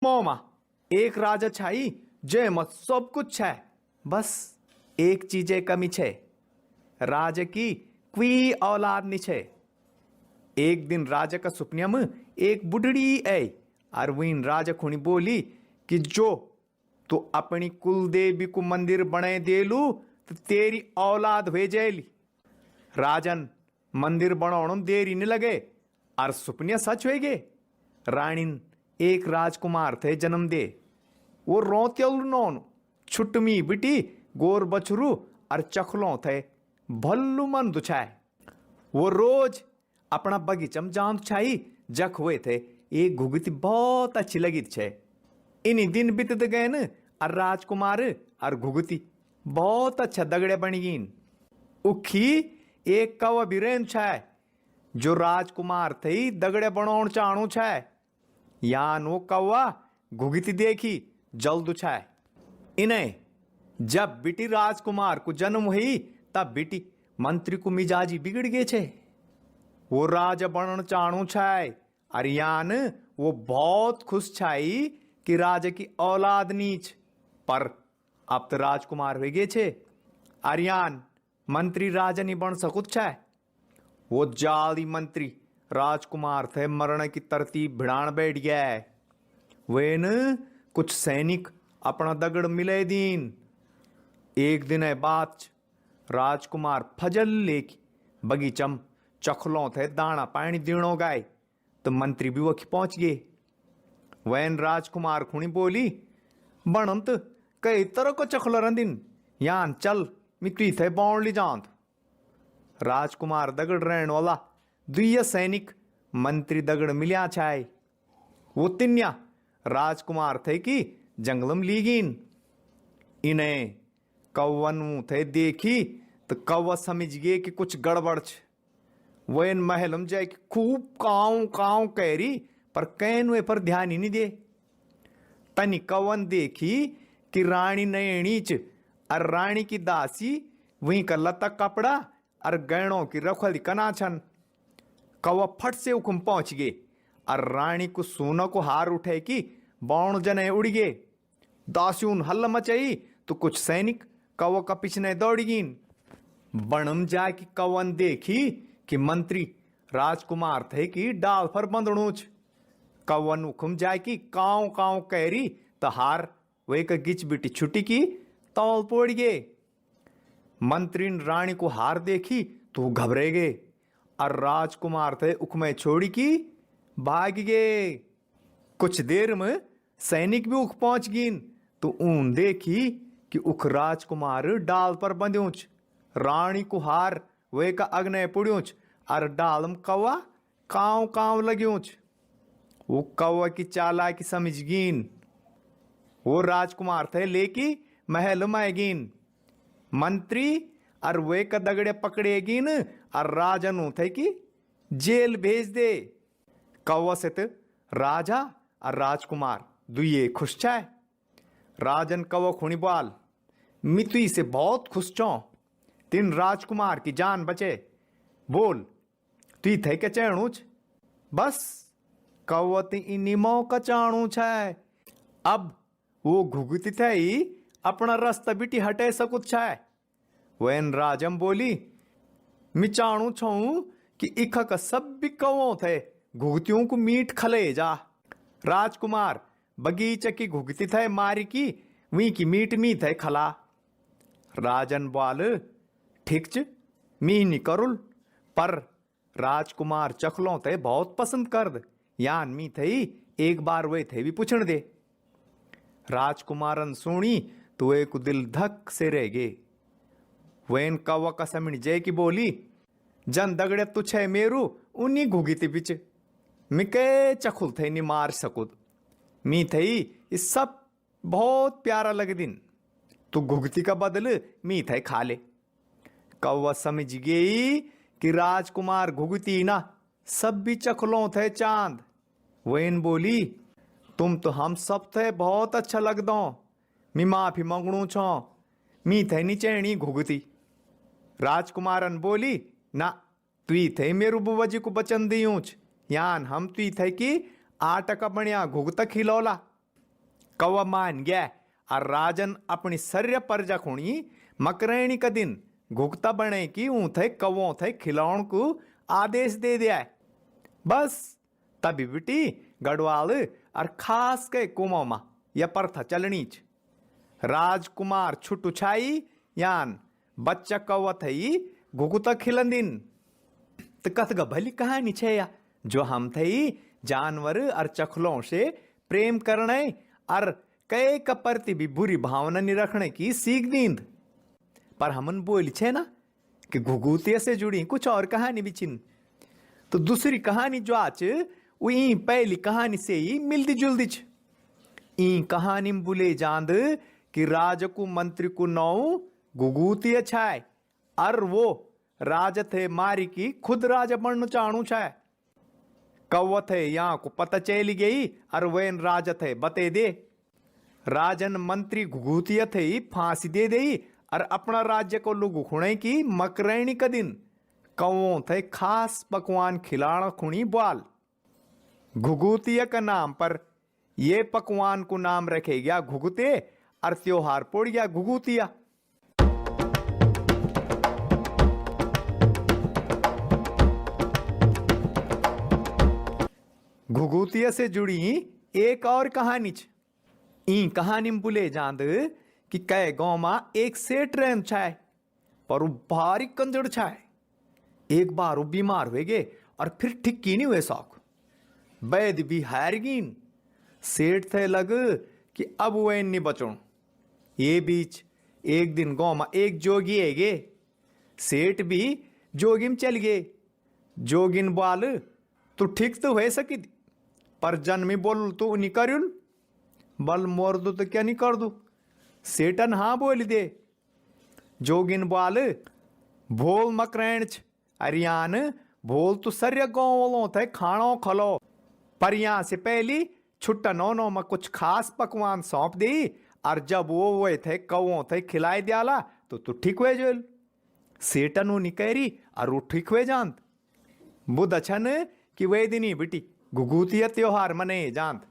मोमा एक राजा छाई जय मत सब कुछ छे, बस एक चीजे कमी छे, राजा की कोई औलाद नहीं छे। एक दिन राजा का सुपने में एक बुढ़ड़ी आई और वीन राजा खुणी बोली कि जो तू अपनी कुल देवी को मंदिर बने दे लू तो तेरी औलाद हो जाएली। राजन मंदिर बनाने देरी नहीं लगे और सुपने सच हो गए। रानीन एक राजकुमार थे जन्म दे। वो रोत्यल नौन छुटमी बिटी गोर बछरू और चखलों थे भल्लू मन दुछाए। वो रोज अपना बगीचम जान छाई जख हुए थे। एक घुगती बहुत अच्छी लगी छे। इन्हीं दिन बीतते गए न और राजकुमार और घुगती बहुत अच्छा दगड़े बन गईन। उखी एक कौवा बिरेन छाए जो राजकुमार थे दगड़े बनौण चाणू छाए। यान वो कौवा घुगती देखी जल्द छाए। इन्हें जब बेटी राजकुमार को जन्म हुई तब बेटी मंत्री को मिजाजी बिगड़ गए छे। वो राजा बनन चाणू छाए और यान वो बहुत खुश छाई कि राजा की औलाद नीच। पर अब तो राजकुमार हो गए छे। आर्यान मंत्री राजा नहीं बन सकुत छाए। वो जाली मंत्री राजकुमार थे मरण की तरतीब भिड़ान बैठ गया है। वे न कुछ सैनिक अपना दगड़ मिले दीन। एक दिन है बात राजकुमार फजल लेके बगीचम चखलों थे दाना पानी दीणो गाय तो मंत्री भी वही पहुंच गए। वैन राजकुमार खुणी बोली बनंत कई तरह को चखलो रंदिन यान चल मिट्टी थे बौण ली जांत। राजकुमार दगड़ रहने वाला दुइया सैनिक मंत्री दगड़ मिल्या छाए। वो तिन्या राजकुमार थे कि जंगलम लीगीन। इन्हें कौवन थे देखी तो कौवा समझ गए कि कुछ गड़बड़ छ। वो इन महलम जाए कि खूब काव काव कैरी पर कैन वे पर ध्यान ही नहीं दे। तनी कौवन देखी कि रानी नयणीच और रानी की दासी वहीं का लता कपड़ा और गहनों की रखवाली कना छन। कौवा फट से हुकुम पहुंच गए और रानी को सोना को हार उठे कि बौण जने उड़ गए। दास्यून हल्ला मचाई तो कुछ सैनिक कौवा का पिछने दौड़ गईन। बनम जाए कि कौवन देखी कि मंत्री राजकुमार थे कि डाल पर बंदणूच। कौवन हुकुम जाए कि काव काव कैरी तो हार वे का गिच बिटी छुटी की तौल पड़ गए। मंत्री रानी को हार देखी तो घबरे गए और राजकुमार थे उखमे छोड़ी की भाग गए। कुछ देर में सैनिक भी उख पहुंच गिन तो ऊन देखी कि उख राजकुमार डाल पर बंध्यूच। रानी को हार वे का अग्नय पुड़्यूच और डालम कौवा काव काव लग्यूच। वो कौवा की चालाकी समझ गिन। वो राजकुमार थे लेकी महल में गिन। मंत्री और वे का दगड़े पकड़े गिन और राजन थे कि जेल भेज दे। कौवा से तो राजा और राजकुमार दुए खुश छाए। राजन कौवा खुणी बाल मितुई से बहुत खुश छो। तीन राजकुमार की जान बचे। बोल तुई थे के चैणुच बस कौवा ती इन्हीं मौका चाणू छाए। अब वो घुगती थे ही अपना रास्ता बिटी हटे सकुत छाए। वैन राजम बोली मिचाणु छऊ कि इखा का सब भी कौओं थे घुगतियों को मीट खले जा। राजकुमार बगीचे की घुगती थे मारी की वी की मीट मी थे खला। राजन बाल ठीक च मी नहीं करुल पर राजकुमार चखलों थे बहुत पसंद करद यान मी थे एक बार वे थे भी पूछण दे। राजकुमारन सुनी तो एक दिल धक से रह गए। वैन कौवा का समिण जय की बोली जन दगड़े तुछे मेरू उन्हीं घुगीती बिच मिके चखुल थे नी मार सकुद मी थई इस सब बहुत प्यारा लगे दिन तू घुगती का बदल मी थे खा ले। कौवा समझ गई कि राजकुमार घुगती ना सब भी चखलों थे चांद। वैन बोली तुम तो हम सब थे बहुत अच्छा लग दो मी माफी मांगणू छो मी थे नी चैणी घुगती। राजकुमारन बोली ना तुई थे मेरू बुआ जी को बचन दियूच यान हम तुई थे कि 8 का बढ़िया घुगता खिलौला। कौवा मान गया और राजन अपनी सर्य परजा खुणी मकरैणी का दिन घुगता बने की ऊथे कौवों थे खिलौन को आदेश दे दिया। बस तभी बिटी गढ़वाल और खास के कुमोमा यह प्रथा चलनीच। राजकुमार छुट्टू छाई यान बच्चा कौवा थई घुगुता खिलंदिन। तो कथगा भली कहानी छे या जो हम थई जानवर और चखलों से प्रेम करने और कई का प्रति भी बुरी भावना नहीं रखने की सीख दींद। पर हमन बोली छे ना कि घुघुतिया से जुड़ी कुछ और कहानी भी छिन। तो दूसरी कहानी जो आज वही पहली कहानी से ही मिलती जुलती छ। ई कहानी में बोले जांद कि राज को मंत्री को नौ घुघुतिया छाए और वो राज थे मारी की खुद राजा बनना चाहू छाए। कौवा थे यहाँ को पता चली गई और वैन राजा थे बते दे। राजन मंत्री घुघुतिया थे फांसी दे दे और अपना राज्य को लुगु खुणे की मकरैणी का दिन कौवों थे खास पकवान खिलाना खुणी बाल। घुघुतिया का नाम पर ये पकवान को नाम रखे गया घुघुते और त्योहार पड़ गया घुघुतिया। घुघुतिया से जुड़ी एक और कहानी छ। ई कहानी में बुले जांद कि कै गांव में एक सेठ रहन छाए पर वो भारी कंजड़ छाए। एक बार वो बीमार हुए गए और फिर ठीक की नहीं हुए शौक। वैद्य भी हार गिन। सेठ थे लग कि अब वह नहीं बचो। ये बीच एक दिन गांव में एक जोगी है गे। सेठ भी जोगी में चल गए। जोगिन बाल तू ठीक तो हो सकी पर जन्मी बोल तू नहीं करुल बल मोर दू तो क्या नहीं कर दू। सेठन हाँ बोल दे। जोगिन बाल भोल मकरैण छ अरियान भोल तो सर्य गाँव वालों थे खानो खलो पर यहाँ से पहली छुट्टा नौनो में कुछ खास पकवान सौंप दी और जब वो थे कौवों थे खिलाए दियाला तो तू ठीक हुए जोल। सेठन नहीं कह रही और वो ठीक हुए जानत। बुध अछन कि वे दिन ही बेटी घुघुतिया त्योहार मने जानत।